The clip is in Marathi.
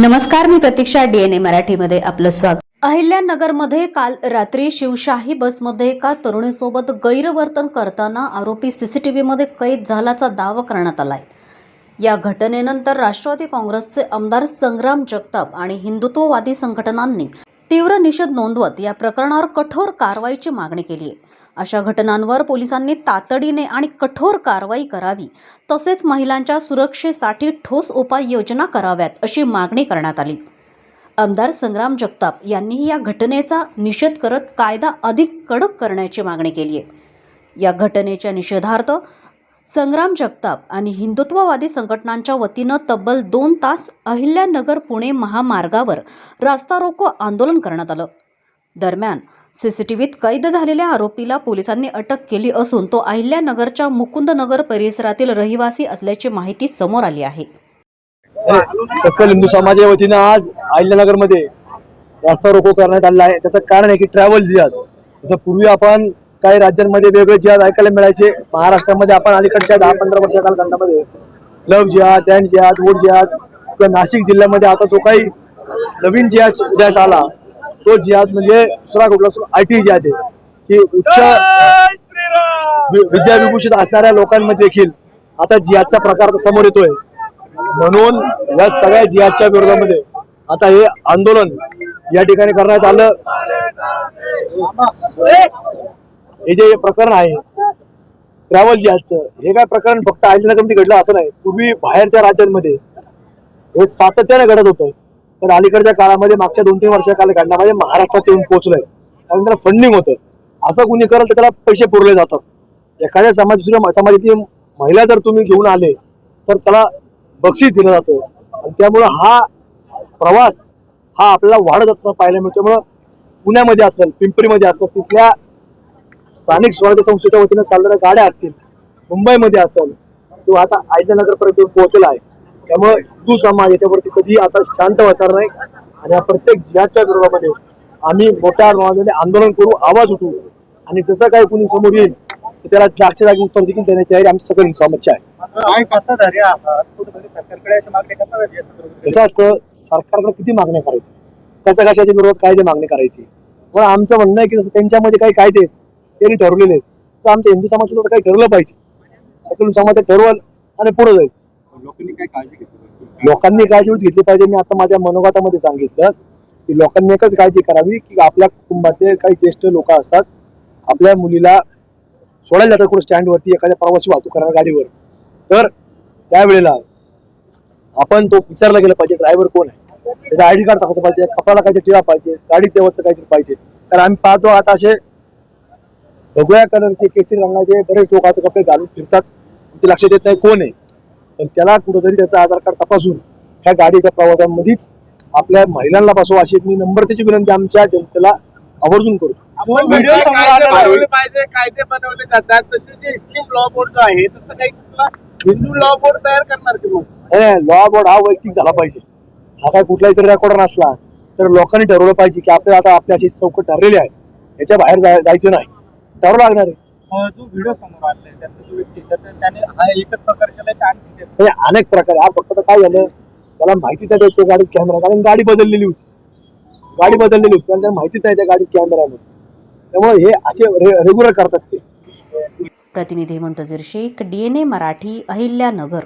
नमस्कार, मी प्रतीक्षा. DNA मराठीमध्ये आपलं स्वागत. अहिल्यानगरमध्ये काल रात्री शिवशाही बसमध्ये एका तरुणीसोबत गैरवर्तन करताना आरोपी सीसीटीव्हीमध्ये कैद झाल्याचा दावा करण्यात आलाय. या घटनेनंतर राष्ट्रवादी काँग्रेसचे आमदार संग्राम जगताप आणि हिंदुत्ववादी संघटनांनी तीव्र निषेध नोंदवत या प्रकरणावर कठोर कारवाईची मागणी केली आहे. अशा घटनांवर पोलिसांनी तातडीने आणि कठोर कारवाई करावी, तसेच महिलांच्या सुरक्षेसाठी ठोस उपाययोजना कराव्यात अशी मागणी करण्यात आली. आमदार संग्राम जगताप यांनीही या घटनेचा निषेध करत कायदा अधिक कडक करण्याची मागणी केली आहे. या घटनेच्या निषेधार्थ संग्राम जगताप आणि हिंदुत्ववादी संघटनांच्या वतीनं तब्बल 2 तास अहिल्यानगर पुणे महामार्गावर रास्ता रोको आंदोलन करण्यात आलं. दरम्यान सीसीटीव्हीत कैद झालेल्या आरोपीला पोलिसांनी अटक केली असून तो अहिल्यानगरच्या मुकुंदनगर परिसरातील रहिवासी असल्याची माहिती समोर आली आहे. सकल हिंदू समाजाच्या वतीनं आज अहिल्यानगरमध्ये रास्ता रोको करण्यात आला आहे. त्याचं कारण आहे की ट्रॅव्हल जिहाद. जसं पूर्वी आपण काही राज्यांमध्ये वेगळे जिहाद ऐकायला मिळायचे, महाराष्ट्रामध्ये आपण अलीकडच्या 10-15 वर्षा कालखंडामध्ये लव जिहाद, लँड जिहाद, वूड जिहाद किंवा नाशिक जिल्ह्यामध्ये आता जो काही नवीन जिहाद उदयास आला तो जिहाद म्हणजे दुसरा कुठला IT जिहाद आहे की उच्च विद्याविभूषित असणाऱ्या लोकांमध्ये देखील आता जिहादचा प्रकार समोर येतोय. म्हणून या सगळ्या जिहादच्या विरोधामध्ये आता हे आंदोलन या ठिकाणी करण्यात आलं. हे जे प्रकरण आहे ट्रॅव्हल जिहादचं, हे काय प्रकरण फक्त अहिल्यानगरमध्ये घडलं असं नाही. पूर्वी बाहेरच्या राज्यांमध्ये हे सातत्याने घडत होतं, पण अलीकडच्या काळामध्ये मागच्या 2-3 वर्षा कालखंडामध्ये महाराष्ट्रात येऊन पोहोचलंय. कारण त्याला फंडिंग होतं. असं कुणी करेल तर त्याला पैसे पुरले जातात. एखाद्या दुसऱ्या समाजातली महिला जर तुम्ही घेऊन आले तर त्याला बक्षीस दिलं जातं. आणि त्यामुळं हा प्रवास हा आपल्याला वाढत जात पाहायला मिळतो. त्यामुळं पुण्यामध्ये असेल, पिंपरीमध्ये असेल, तिथल्या स्थानिक स्वराज्य संस्थेच्या वतीनं चालणाऱ्या गाड्या असतील, मुंबईमध्ये असेल किंवा आता अहिल्यानगरपर्यंत पोहोचलेला आहे. त्यामुळे हिंदू समाज याच्यावरती कधी आता शांत बसणार नाही आणि या प्रत्येक जिल्ह्याच्या विरोधामध्ये आम्ही मोठ्या आवाजाने आंदोलन करू, आवाज उठवू आणि जसं काही कुणी समोर येईल तर त्याला जागच्या जागी उत्तर देखील देण्याची तयारी आमची सगळी समस्या आहे. कसं असतं, सरकारकडे किती मागण्या करायच्या, कशाच्या विरोधात कायदे मागणी करायची. पण आमचं म्हणणं आहे की जसं त्यांच्यामध्ये काही कायदे त्यांनी ठरवलेले आहेत तसं आमच्या हिंदू समाजाला काही ठरवलं पाहिजे. सकल समाज ठरवल आणि पुढे जाईल. लोकांनी काळजी घेतली पाहिजे. मी आता माझ्या मनोगतामध्ये सांगितलं की लोकांनी एकच काळजी करावी की आपल्या कुटुंबातले काही ज्येष्ठ लोक असतात, आपल्या मुलीला सोडायला जातात कुठे स्टँडवरती एखाद्या प्रवासी वाहतूक करणाऱ्या गाडीवर, तर त्यावेळेला आपण तो विचारला गेला पाहिजे ड्रायव्हर कोण आहे, त्याचा ID कार्ड दाखवलं पाहिजे, कपाळाला काहीतरी टिळा पाहिजे, गाडीत देवाचं काहीतरी पाहिजे. कारण आम्ही पाहतो आता असे भगव्या कलरचे केसरी रंगाचे बरेच लोक आता कपडे घालून फिरतात, ते लक्षात येत नाही कोण आहे. पण त्याला कुठेतरी त्याचा आधार कार्ड तपासून ह्या गाडीच्या प्रवासामध्येच आपल्या महिलांना बसवा अशी मी नम्रतेची विनंती आमच्या जनतेला आवर्जून करतो. कायदे बनवले जातात तसे जे इस्लाम लॉ बोर्ड जो आहे तसं काही हिंदू लॉ बोर्ड तयार करणार की मग? लॉ बोर्ड हा वैयक्तिक झाला पाहिजे. हा काय कुठलाही तरी रेकॉर्ड नसला तर लोकांनी ठरवलं पाहिजे की आपल्याला आता आपल्या अशी चौकट ठरलेली आहे, याच्या बाहेर जायचं नाही, ठरवं लागणार आहे. जो व्हिडिओ समोर आलाय त्याचा जो व्यक्ती त्याने हा एकच प्रकार केलाय, अनेक प्रकार. हा फक्त काय झालं, त्याला माहितीच आहे गाडीत कॅमेरा, कारण गाडी बदललेली होती त्याला माहितीच नाही त्या गाडीत कॅमेरा आहे. त्यामुळे हे असे रेग्युलर करतात ते. प्रतिनिधी मुंतजीर शेख, DNA मराठी, अहिल्यानगर.